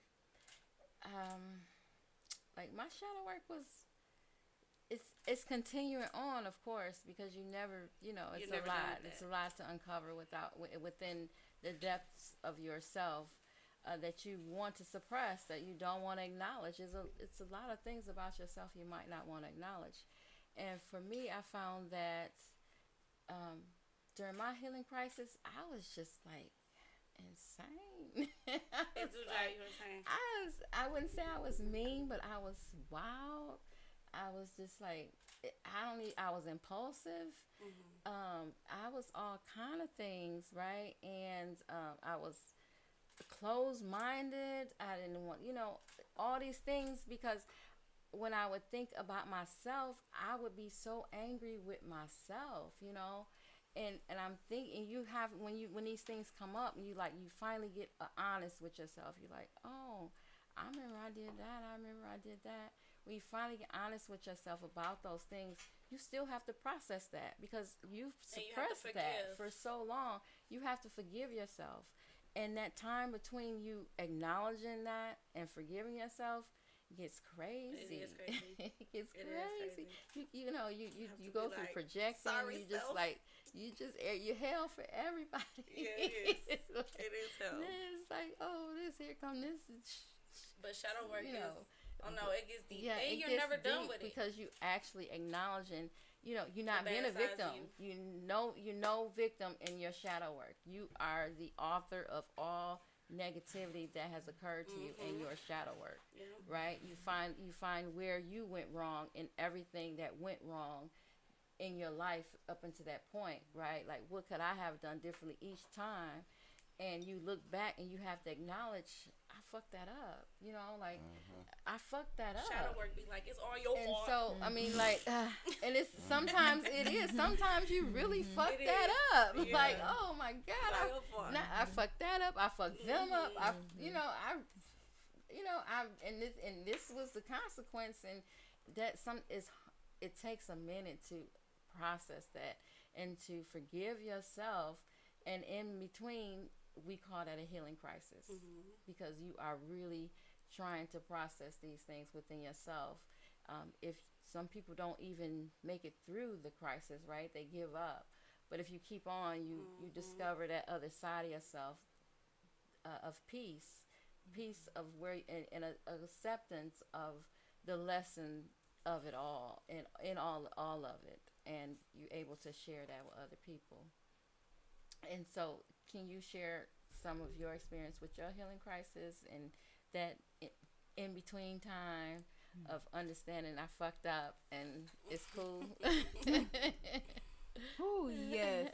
like my shadow work was it's continuing on, of course, because you never, it's
never
a
done
lot.
with
It's
that.
a lot to uncover within the depths of yourself that you want to suppress, that you don't want to acknowledge. It's a lot of things about yourself you might not want to acknowledge. And for me, I found that during my healing crisis, I was just like insane. I wouldn't say I was mean, but I was wild. I was just like, I was impulsive.
Mm-hmm.
I was all kind of things, right? And I was closed-minded. I didn't want, all these things, because when I would think about myself, I would be so angry with myself, And I'm thinking when these things come up, you finally get honest with yourself. You're like, oh, I remember I did that. I remember I did that. When you finally get honest with yourself about those things, you still have to process that because you've suppressed that for so long. You have to forgive yourself. And that time between you acknowledging that and forgiving yourself gets crazy.
It is crazy.
It gets
It is
crazy.
crazy.
You
have
you
to
go
be
through
like,
projecting.
sorry,
You just
self.
you hell for everybody.
Yeah, it is. It is hell.
It's like, oh, here come this.
But shadow work is, it gets deep.
Yeah,
and
it
you're
gets
never done
deep
with it.
because you actually acknowledging, you're not being a
bad sides
victim.
of
You're no victim in your shadow work. You are the author of all negativity that has occurred to you in your shadow work.
Yeah.
Right? You find where you went wrong in everything that went wrong in your life up until that point, right? Like, what could I have done differently each time? And you look back and you have to acknowledge, I fucked that up. I fucked that up.
Shadow work be like, it's all your
And
fault.
so, I mean, like, and it's sometimes it is. Sometimes you really fuck
It
that
is.
up.
Yeah.
Like, oh my God,
It's all your fault.
I fucked that up. I fucked them up. And this was the consequence, and it takes a minute to process that and to forgive yourself, and in between, we call that a healing crisis because you are really trying to process these things within yourself. If some people don't even make it through the crisis, right, they give up. But if you keep on, you discover that other side of yourself, of peace of where and a acceptance of the lesson of it all and in all of it, and you're able to share that with other people. And so, can you share some of your experience with your healing crisis and that in between time of understanding I fucked up and it's cool?
Oh yes.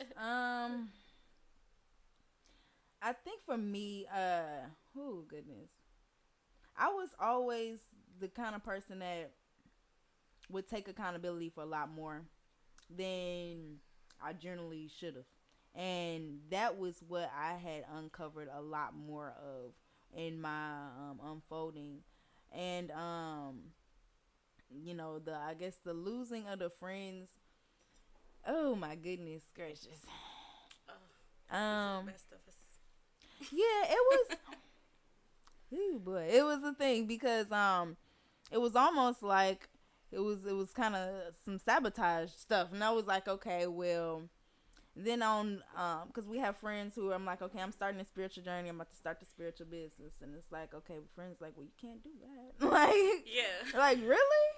I think for me, oh goodness, I was always the kind of person that would take accountability for a lot more than I generally should have. And that was what I had uncovered a lot more of in my unfolding. And I guess the losing of the friends. Oh my goodness gracious.
Best of us.
Yeah, it was. Ooh boy, it was a thing because it was almost like it was kind of some sabotage stuff, and I was like, okay, well, then on because we have friends who I'm like, okay, I'm starting a spiritual journey, I'm about to start the spiritual business, and it's like, okay, friends like, well, you can't do that, like,
Yeah.
like really.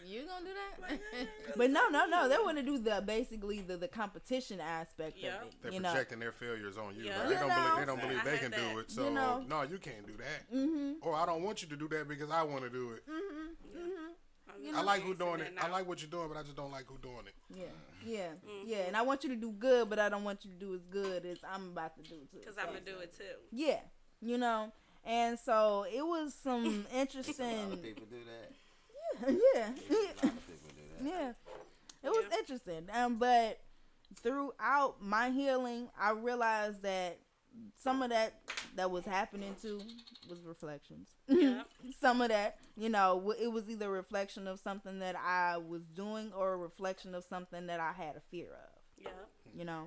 You gonna do that?
But no, they want to do the competition aspect
Yeah.
of it.
They're
you know,
projecting their failures on you.
Yeah.
Right? They don't believe
I
they
had
can
that.
do it. So
You know.
no, you can't do that.
mm-hmm,
Or I don't want you to do that because I want to do it.
mm-hmm, mm-hmm.
I'm
I like who
experiencing
doing it.
that
I
now.
like what you're doing, but I just don't like who doing it.
Yeah, yeah, and I want you to do good, but I don't want you to do as good as I'm about to do too.
Because I'm going to do it too.
Yeah, and so it was some
A lot
interesting.
of people do that.
Yeah,
A lot of people do that.
yeah, it was interesting. But throughout my healing, I realized that some of that was happening too was reflections.
Yeah.
Some of that, it was either a reflection of something that I was doing or a reflection of something that I had a fear of.
Yeah.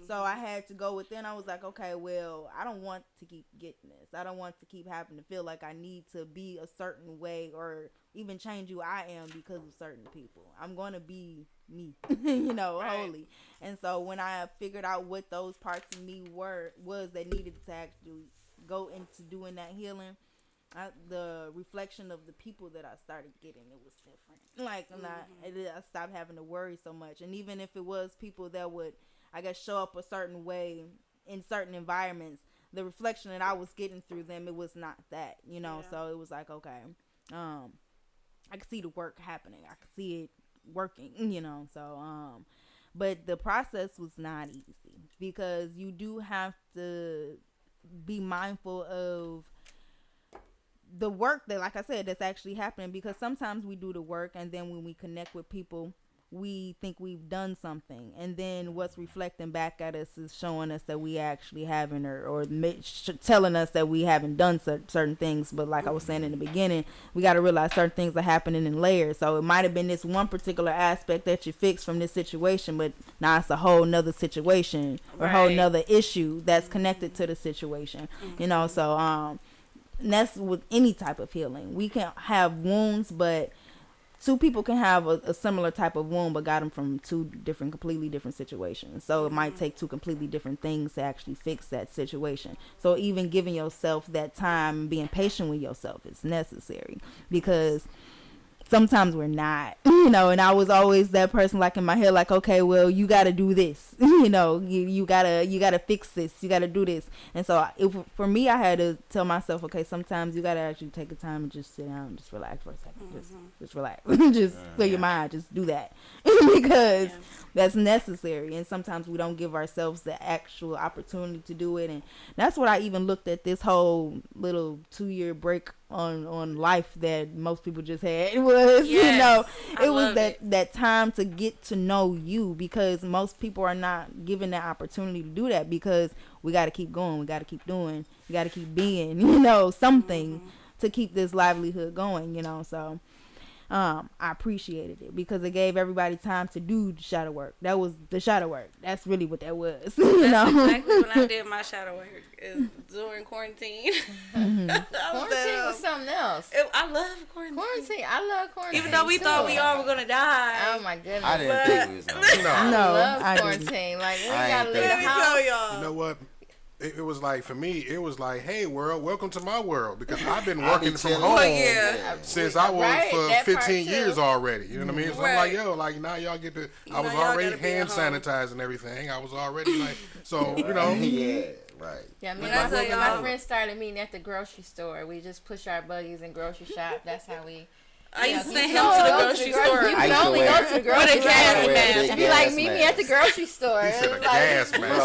So I had to go within. I was like, okay, well, I don't want to keep getting this. I don't want to keep having to feel like I need to be a certain way or even change who I am because of certain people. I'm going to be me,
Right.
wholly. And so when I figured out what those parts of me was that needed to actually go into doing that healing, the reflection of the people that I started getting, it was different. Like, I stopped having to worry so much. And even if it was people that would, I guess, show up a certain way in certain environments, the reflection that I was getting through them, it was not that,
Yeah.
So it was like, okay, I could see the work happening. I could see it working, so, but the process was not easy because you do have to be mindful of the work that, like I said, that's actually happening, because sometimes we do the work and then when we connect with people, we think we've done something, and then what's reflecting back at us is showing us that we actually haven't, or telling us that we haven't done certain things. But like I was saying in the beginning, we got to realize certain things are happening in layers. So it might have been this one particular aspect that you fixed from this situation, but now it's a whole nother situation or a whole
Right.
nother issue that's connected to the situation. So and that's with any type of healing. We can have wounds, but two people can have a similar type of wound, but got them from two completely different situations. So it might take two completely different things to actually fix that situation. So even giving yourself that time and being patient with yourself is necessary, because sometimes we're not, and I was always that person, like in my head, like, okay, well, you got to do this, you gotta fix this, you gotta do this. And so for me, I had to tell myself, okay, sometimes you gotta actually take the time and just sit down and just relax for a second. Just relax. Just clear your mind. Just do that. Because that's necessary. And sometimes we don't give ourselves the actual opportunity to do it. And that's what I even looked at this whole little 2-year break on life that most people just had. It was,
I
it was
love
that time to get to know you, because most people are not given that opportunity to do that, because we got to keep going. We got to keep doing. We got to keep being, something to keep this livelihood going, so I appreciated it because it gave everybody time to do the shadow work. That was the shadow work. That's really what that was.
That's exactly when I did my shadow work, is during quarantine.
Quarantine was something else.
I love quarantine.
I love quarantine.
Even though we
too.
thought we all were gonna die.
Oh my goodness.
I didn't think we was gonna
I
No,
love
I didn't.
quarantine. Like, we
I
gotta
ain't
leave the
Let me
house.
tell y'all.
You know what? It was like, for me, it was like, hey, world, welcome to my world. Because I've been
I be
working from
chilling.
home
Oh, yeah.
since I was
Right,
for
that part
15
too.
years already. You know what I mean? So I'm like,
Right.
yo, like, now y'all get to, I was
Now y'all
already
gotta be at
hand
home.
sanitizing everything. I was already like, so,
yeah, right.
Yeah, me
When
and
I tell
my
y'all-
friends started meeting at the grocery store. We just push our buggies and grocery shop. That's how we
I used to send him to the grocery store.
You
I
can
used to
only
wear-
go to the grocery
With a gas
store.
mask.
Be like, meet me at the grocery store.
He said a
It's like,
gas
Bro,
mask.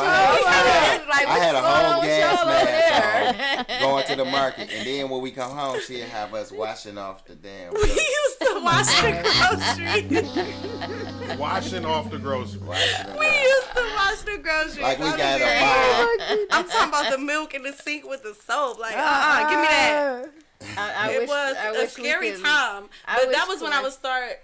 I had a whole gas
mask
mask on going to the market, and then when we come home, she'd have us washing off the damn.
We used to wash the groceries.
Washing off the groceries.
We used to wash the groceries.
Like we
I'm
got a
serious.
bar.
I'm talking about the milk in the sink with the soap. Like, give me that. It was a scary time. But that was when I would start,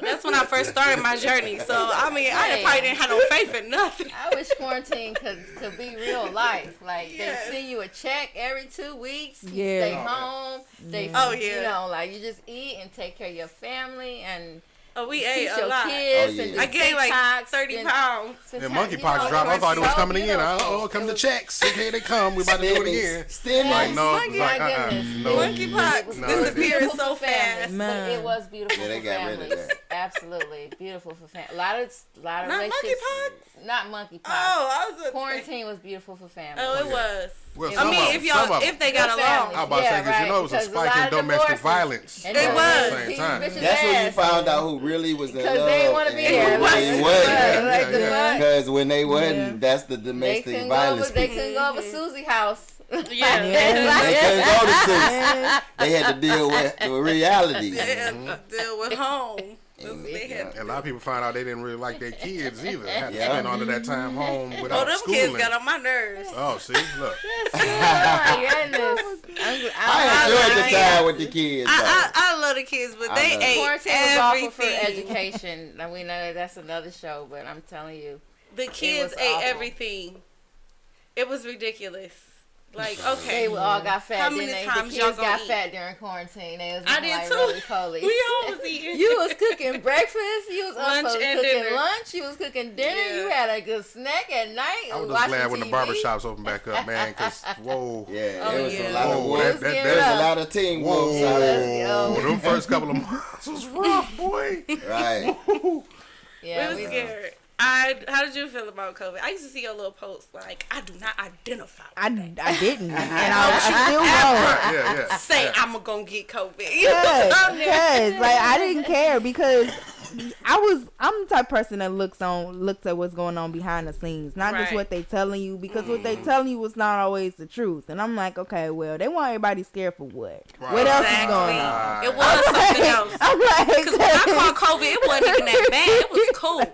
that's when I first started my journey. So, I mean, I probably didn't have no faith in nothing.
I wish quarantine could be real life. Like,
Yes.
they send you a check every 2 weeks. You
Yeah.
stay home. They,
Oh, yeah.
like, you just eat and take care of your family and
Oh, we ate
teach
a
your
lot.
kids.
Oh, yeah.
And do
I gained like
TikToks,
30
and
pounds.
spend
And
time,
monkeypox dropped. I thought it was coming in. Come the
was-
checks. Okay, they come. We about to do it again.
Stimulus.
Like, no,
Monkey-
like,
My goodness.
no.
Monkeypox
No,
disappeared
Beautiful
so
for families,
fast.
Man.
but it was beautiful
Yeah, they
for
got rid of
families.
that.
Absolutely beautiful for families. A lot of
Not
relationships.
monkeypox?
Not monkeypox.
Oh, I was
Quarantine was beautiful for families.
Oh, it was.
Well,
I
some
mean,
of
if
them- some
y'all,
of them.
if they got
Good
along.
families.
I was about to say,
Yeah,
because you know it was a
because a
spike
lot
in
of
domestic
divorces.
violence
And
It
then
was.
these
Same time.
bitches
That's when you
ass.
found out who really was in love.
Because they didn't want to be
and
here.
who
Like,
they wasn't.
like the
Yeah.
fuck?
Because when they wasn't, that's the
They
domestic
couldn't go
violence.
over. They
people.
couldn't go over Susie's house.
Yeah.
They couldn't go to Susan. They had to deal with the reality.
They had to deal with home. They had
And a lot of people found out they didn't really like their kids either. Had to
Yeah.
spend all of that time home without
Oh, them
schooling.
kids got on my nerves.
Oh, see, look.
Oh my goodness.
I enjoyed the time with the kids. though.
I love the kids, but
I
they
love it.
ate
Quarantine was awful for
everything.
education. And we know that's another show, but I'm telling you,
The kids ate
awful.
everything. It was ridiculous. Like,
they
okay.
all got fat.
How
Then
many
the
times
kids
y'all gonna
got
eat?
fat during quarantine. They was
I
eating
did
like
too.
roly-polies.
We all was eating.
You was cooking breakfast. You was
Lunch
also
and
cooking
dinner.
lunch. You was cooking dinner.
Yeah.
You had a good snack at night.
I was just
watching
glad when the
TV.
barbershops opened back up, man, because, whoa.
Yeah,
Oh,
there was
yeah.
a lot of
Whoa,
wolves.
that-
There was a lot of team wolves out there.
Whoa, them first couple of months was rough, boy.
Right.
Yeah,
We was scared. How did you feel about COVID? I used to see your little posts like, I do not identify with
I didn't, and I still won't.
Yeah.
say
Yeah.
I'm gonna get COVID. You know what
Yes,
I'm saying?
yes. Like I didn't care because I'm the type of person that looks at what's going on behind the scenes, not just
Right.
what they telling you, because what they telling you is not always the truth. And I'm like, okay, well, they want everybody scared for what?
Right.
What else is
Exactly.
going on?
It was something else.
I'm like,
Because when I caught COVID, it wasn't even that bad. It was cool.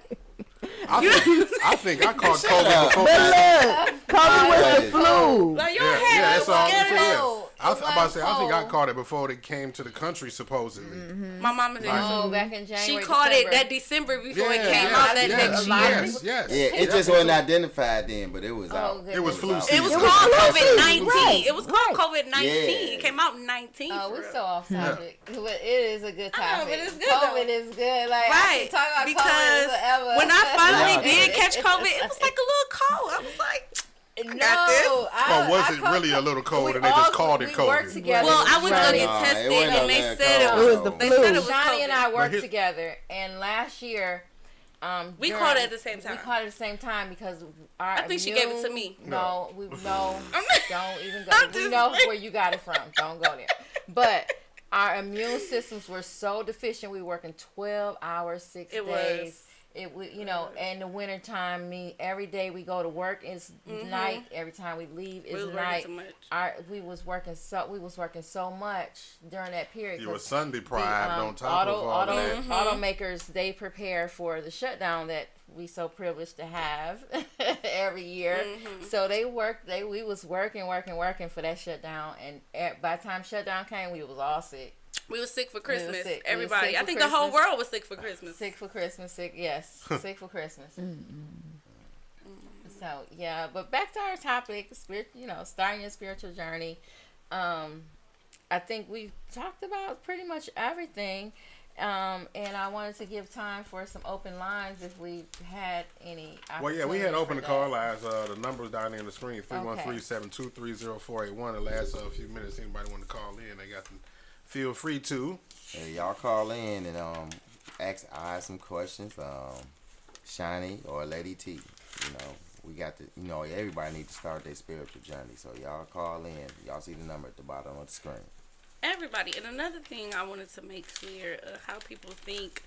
I think I caught COVID
up.
before.
but look, COVID was the
Right.
flu.
Like, your
Yeah,
head
yeah,
was
that's all I'm
scared
saying.
of.
cold.
I
It
was about to say, I think I
cold.
caught it before they came to the country, supposedly.
My mama did
Oh,
too.
back in January.
She caught
December.
it that December before it
Yeah,
came
yes,
out that
yes,
next
a lot of
year.
people-
Yes.
Yeah, it just wasn't identified then, but it was
Oh,
out.
goodness.
It was flu
out.
season.
It was
It was
called
flu
COVID
season,
19.
right,
It was called
right.
COVID 19.
Yeah.
It came out in 19.
Oh,
for
we're
real.
so off topic. But it is a good
I know,
topic.
but it's good,
COVID
though.
is good. Like, I
Right.
can talk about
Because
COVID forever.
when I finally
Yeah.
did catch COVID, it was like a little cold. I was like,
No,
got this.
Or was it really a little cold and they just called it
We
COVID?
worked together.
well, I went to go
Right.
get
Nah, it
tested
wasn't
and
no
they
damn
said it
cold.
was,
It was the
they
flu.
said it was
Shawnnie and I
COVID.
worked
here-
together, and last year,
We
during-
caught it at the same
We
time.
caught it at the same time because our
I think she gave it to
immune-
me.
No, we no, don't even go.
I'm
We
just
know
saying.
where you got it from. Don't go there. But our immune systems were so deficient. We working 12 hours, 6
It
days.
was.
It was, in the wintertime, every day we go to work is night. Every time we leave
We
is
was working
night.
too much.
We was working so much during that period.
You were
'cause
sun deprived
the,
on top of all that.
automakers, they prepare for the shutdown that we so privileged to have every year. So we was working for that shutdown, and by the time shutdown came, we was all sick.
We was sick for Christmas.
sick. We was
Everybody.
sick
I
for
think the whole
Christmas.
world was sick for Christmas.
Sick for Christmas, sick for Christmas. So yeah, but back to our topic, starting your spiritual journey. I think we've talked about pretty much everything. And I wanted to give time for some open lines if we had any.
Well, yeah, we had
opportunity
opened the
for
call
that.
lines. The numbers down there on the screen, 313-723-0481. The last few minutes, anybody want to call in, they got to feel free to.
Hey, y'all call in and ask I some questions. Shawnnie or Lady T. We got to. Everybody needs to start their spiritual journey. So y'all call in. Y'all see the number at the bottom of the screen.
everybody. And another thing I wanted to make clear, how people think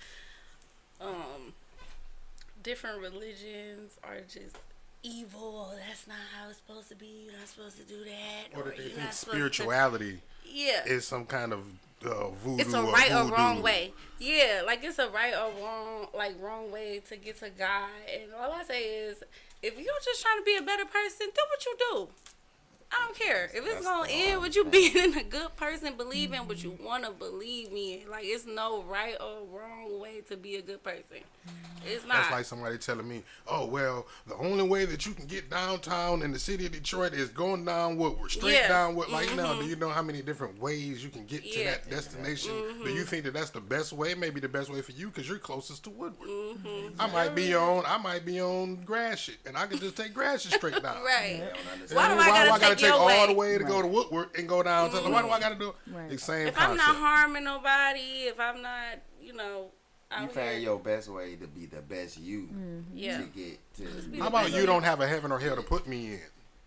different religions are just evil. That's not how it's supposed to be. You're not supposed to do that.
Or that they
you're
think
not supposed to-
spirituality
Yeah.
is some kind of voodoo
It's a right or
voodoo.
wrong way. Yeah, like it's a right or wrong way to get to God. And all I say is, if you're just trying to be a better person, do what you do. I don't care if it's gonna end with you being a good person, believing what you wanna believe in. Like, it's no right or wrong way to be a good person. It's not.
That's like somebody telling me, "Oh well, the only way that you can get downtown in the city of Detroit is going down Woodward, straight down Woodward." Like, now, do you know how many different ways you can get to that destination? Do you think that that's the best way? Maybe the best way for you because you're closest to Woodward. I might be on Gratiot, and I can just take Gratiot straight down.
Right.
Why
do I gotta take your
all
way?
the way to go to Woodward and go down? Why do I got to do it?
Right.
The same
If
concept.
I'm not harming nobody, if I'm not,
You
out
find
here.
your best way to be the best you
Yeah.
to get to.
How about you don't have a heaven or hell to put me in?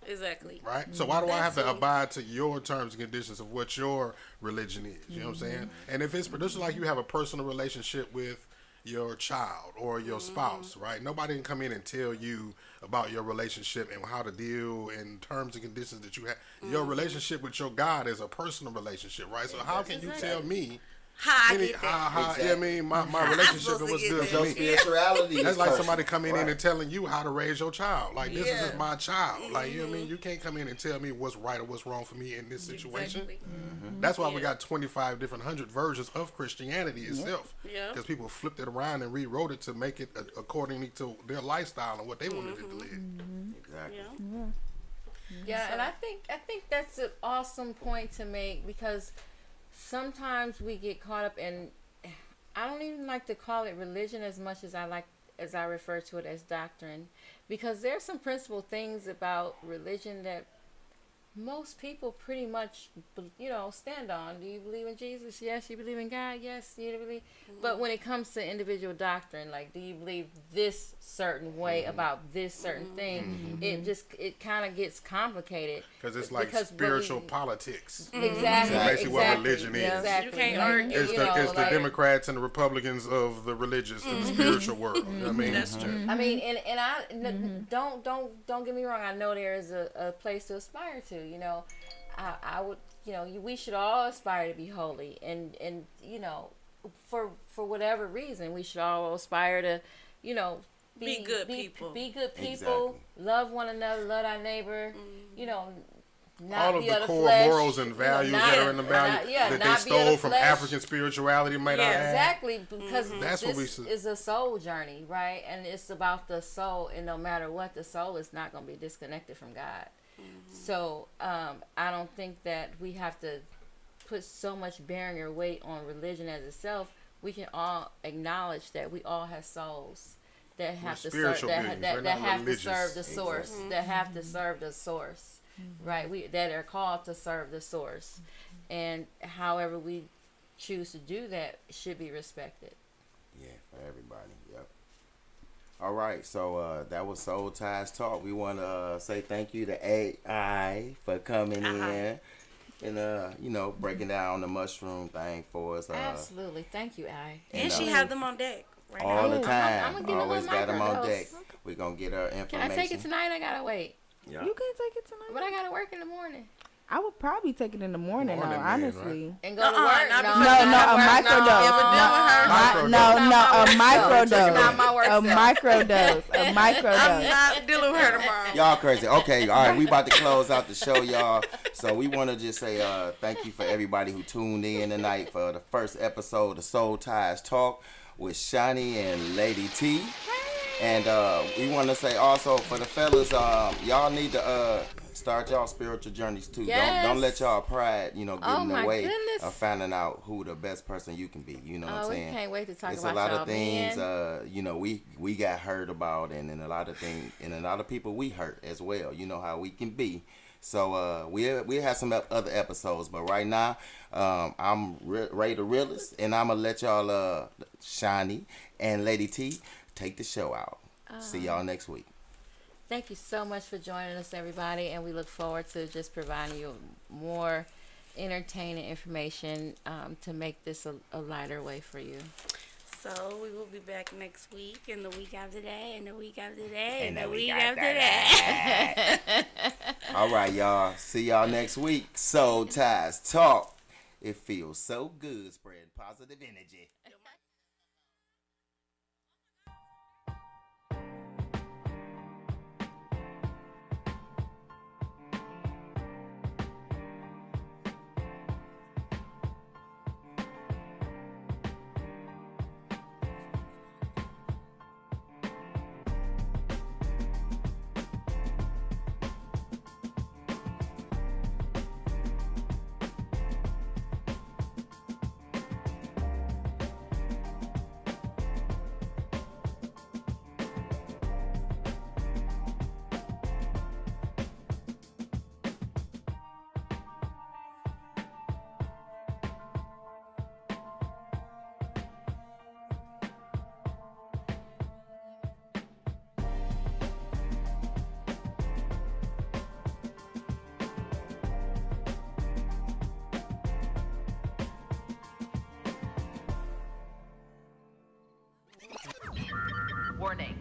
Exactly.
Right? So why do I have to
That's it.
abide to your terms and conditions of what your religion is? You know what I'm saying? And if it's just like you have a personal relationship with your child or your spouse, right? Nobody can come in and tell you about your relationship and how to deal and terms and conditions that you have. Your relationship with your God is a personal relationship, right? So how can you tell me
How I get that?
how yeah, I mean my relationship and what's good for
Your
me?
spirituality.
That's
is
like
personal.
somebody coming in
Right.
and telling you how to raise your child. Like, this is just
Yeah.
my child. Like, you know what I mean? You can't come in and tell me what's right or what's wrong for me in this situation.
Exactly.
That's why we
Yeah.
got 25 different hundred versions of Christianity itself.
Yeah.
Because people flipped it around and rewrote it to make it according to their lifestyle and what they wanted it to live.
Exactly.
Yeah.
Yeah, and I think that's an awesome point to make, because sometimes we get caught up in, I don't even like to call it religion as much as I refer to it as doctrine, because there's some principal things about religion that most people pretty much stand on. Do you believe in Jesus? Yes. You believe in God? Yes. You believe. But when it comes to individual doctrine, like, do you believe this certain way about this certain thing? It kind of gets complicated.
Because it's like
Because
spiritual politics.
Exactly.
That's basically what religion is.
Exactly.
You can't argue.
It's the Democrats and the Republicans of the religious and the spiritual world. You know what I mean?
That's true.
I mean, and don't get me wrong. I know there is a place to aspire to. I would. We should all aspire to be holy, and for whatever reason, we should all aspire to,
Be good people.
Be good people.
Exactly.
Love one another. Love our neighbor. Not
All of
be
the
of the
core
flesh,
morals and values that are in the value that they
not be of
stole
the
from
flesh.
African spirituality might I add.
Exactly, because
That's what we
this
should-
is a soul journey, right? And it's about the soul, and no matter what, the soul is not going to be disconnected from God. So I don't think that we have to put so much bearing or weight on religion as itself. We can all acknowledge that we all have souls that have to serve,
spiritual beings. We're
that
not
have to
religious.
serve the source, that have to serve the source, right? That are called to serve the source, and however we choose to do that should be respected.
Yeah, for everybody. Yep. All right, so that was Soul Ties Talk. We want to say thank you to AI for coming in and breaking down the mushroom thing for us.
Absolutely, thank you, I.
And she have them on deck right
all
now.
the time.
I'm gonna get a
Always
little
got them on
microdose.
deck. We're gonna get our
Can
information.
I take it tonight? I gotta wait,
Yeah.
You can take it tonight.
but I gotta work in the morning
I would probably take it in the morning,
Morning,
though,
man,
honestly.
and go to
Uh-uh,
work.
not
No,
before-
No,
not
a
work,
microdose.
No,
Ever deal with her?
Microdose.
No,
That's
no,
not
a
my work self. That's not my
microdose.
work
A
self.
microdose. A
I'm
microdose.
not dealing with her tomorrow.
Y'all crazy. Okay, all right. We about to close out the show, y'all. So we want to just say thank you for everybody who tuned in tonight for the first episode of Soul Ties Talk with Shawnnie and Lady T. And we want to say also for the fellas, y'all need to start y'all spiritual journeys too.
Yes.
Don't let y'all pride, get
Oh,
in the
my
way
goodness.
of finding out who the best person you can be. You know what I'm
Oh, we
saying?
can't wait to talk
It's
about
a lot
y'all,
of things,
man.
we got hurt about, and a lot of things, and a lot of people we hurt as well. You know how we can be. So we have some other episodes, but right now I'm Ray the Realist, and I'm gonna let y'all Shawnnie and Lady T take the show out. See y'all next week.
Thank you so much for joining us, everybody, and we look forward to just providing you more entertaining information to make this a lighter way for you.
So we will be back next week, and the week after that, and the week after that,
And
and
the
the
week
week
after
after that.
All right, y'all. See y'all next week. Soul Ties Talk. It feels so good spreading positive energy.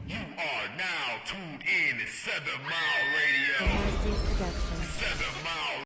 You are now tuned in to 7 Mile Radio.
Production.